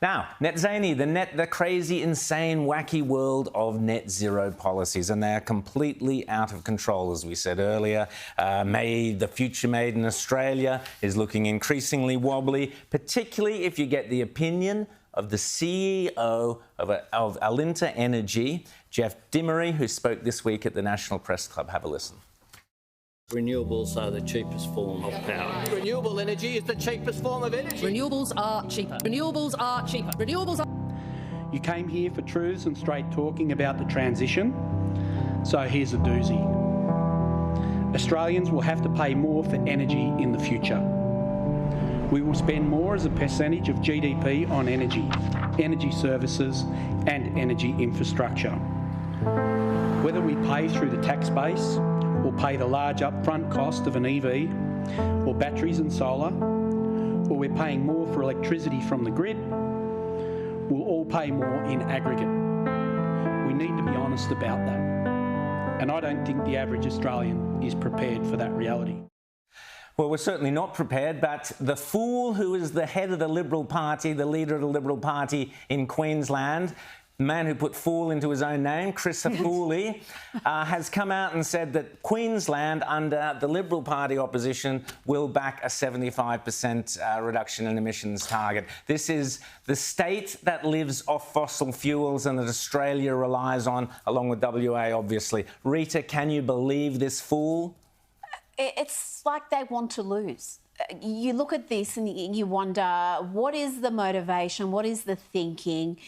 Now, net zany, the crazy, insane, wacky world of net zero policies, and they are completely out of control, as we said earlier. The future made in Australia is looking increasingly wobbly, particularly if you get the opinion of the CEO of Alinta Energy, Jeff Dimery, who spoke this week at the National Press Club. Have a listen. Renewables are the cheapest form of power. Renewable energy is the cheapest form of energy. Renewables are cheaper. Renewables are cheaper. Renewables are... You came here for truths and straight talking about the transition, so here's a doozy. Australians will have to pay more for energy in the future. We will spend more as a percentage of GDP on energy services and energy infrastructure. Whether we pay through the tax base or pay the large upfront cost of an EV or batteries and solar, or we're paying more for electricity from the grid, we'll all pay more in aggregate. We need to be honest about that. And I don't think the average Australian is prepared for that reality. Well, we're certainly not prepared, but the fool who is the head of the Liberal Party, the leader of the Liberal Party in Queensland, the man who put fool into his own name, Chris Fooley, has come out and said that Queensland, under the Liberal Party opposition, will back a 75% reduction in emissions target. This is the state that lives off fossil fuels and that Australia relies on, along with WA, obviously. Rita, can you believe this fool? It's like they want to lose. You look at this and you wonder, what is the motivation? What is the thinking?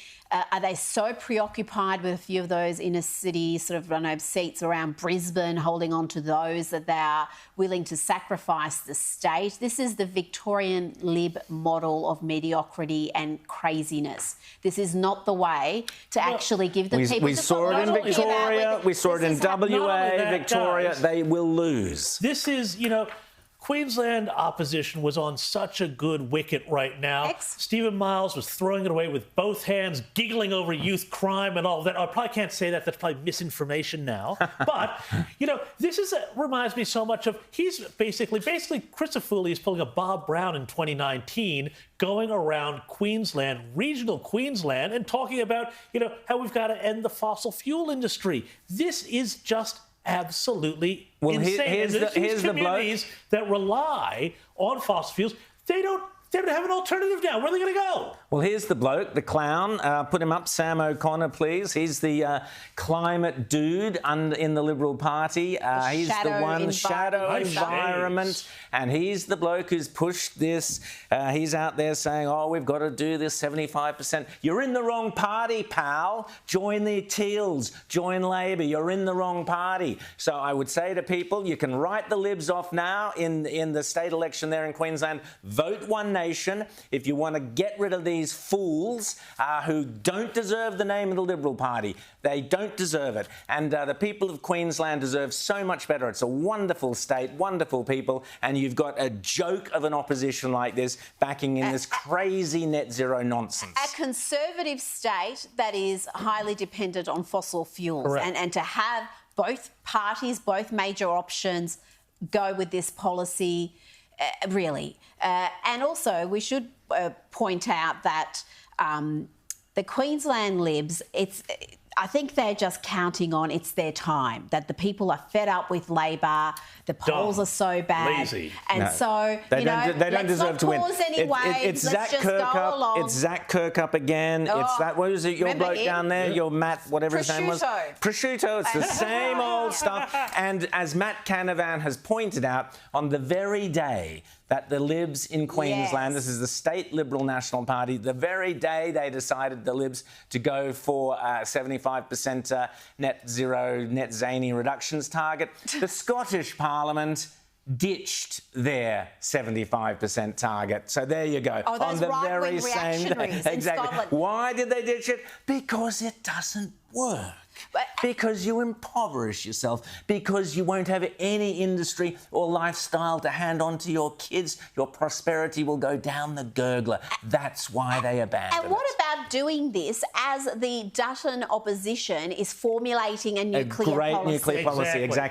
Are they so preoccupied with a few of those inner city seats around Brisbane, holding on to those, that they are willing to sacrifice the state? This is the Victorian Lib model of mediocrity and craziness. This is not the way to actually give the people... We saw it in Victoria, we saw it in WA, Victoria. They will lose. This is, Queensland opposition was on such a good wicket right now. Stephen Miles was throwing it away with both hands, giggling over youth crime and all of that. I probably can't say that. That's probably misinformation now. But, this reminds me so much of... He's basically Chris Fooley is pulling a Bob Brown in 2019, going around Queensland, regional Queensland, and talking about, how we've got to end the fossil fuel industry. This is just absolutely insane. Here's the communities that rely on fossil fuels, they don't have an alternative now. Where are they going to go? Well, here's the bloke, the clown. Put him up, Sam O'Connor, please. He's the climate dude in the Liberal Party. He's the one, shadow environment. And he's the bloke who's pushed this. He's out there saying, we've got to do this 75%. You're in the wrong party, pal. Join the Teals. Join Labor. You're in the wrong party. So I would say to people, you can write the Libs off now in the state election there in Queensland. Vote One Nation if you want to get rid of these fools who don't deserve the name of the Liberal Party. They don't deserve it. And the people of Queensland deserve so much better. It's a wonderful state, wonderful people, and you've got a joke of an opposition like this backing in this crazy net zero nonsense. A conservative state that is highly dependent on fossil fuels. And to have both parties, both major options, go with this policy... really. And also, we should point out that the Queensland Libs, I think they're just counting on it's their time, that the people are fed up with Labor, the polls are so bad. Lazy. And so, they don't deserve to win. Anyway. It's Zach Kirkup. It's Zach Kirkup again. It's that, what was it, your bloke down there, your Matt, whatever his name was? Prosciutto. It's the same old stuff. And as Matt Canavan has pointed out, on the very day that the Libs in Queensland, this is the state Liberal National Party, the very day they decided, the Libs, to go for 75% net zero, net zany reductions target, the Scottish Parliament ditched their 75% target. So there you go. On the very same day. Exactly. Why did they ditch it? Because it doesn't work. Because you impoverish yourself, because you won't have any industry or lifestyle to hand on to your kids. Your prosperity will go down the gurgler. That's why they abandoned it. And what about doing this as the Dutton opposition is formulating a nuclear policy? Great nuclear policy, exactly.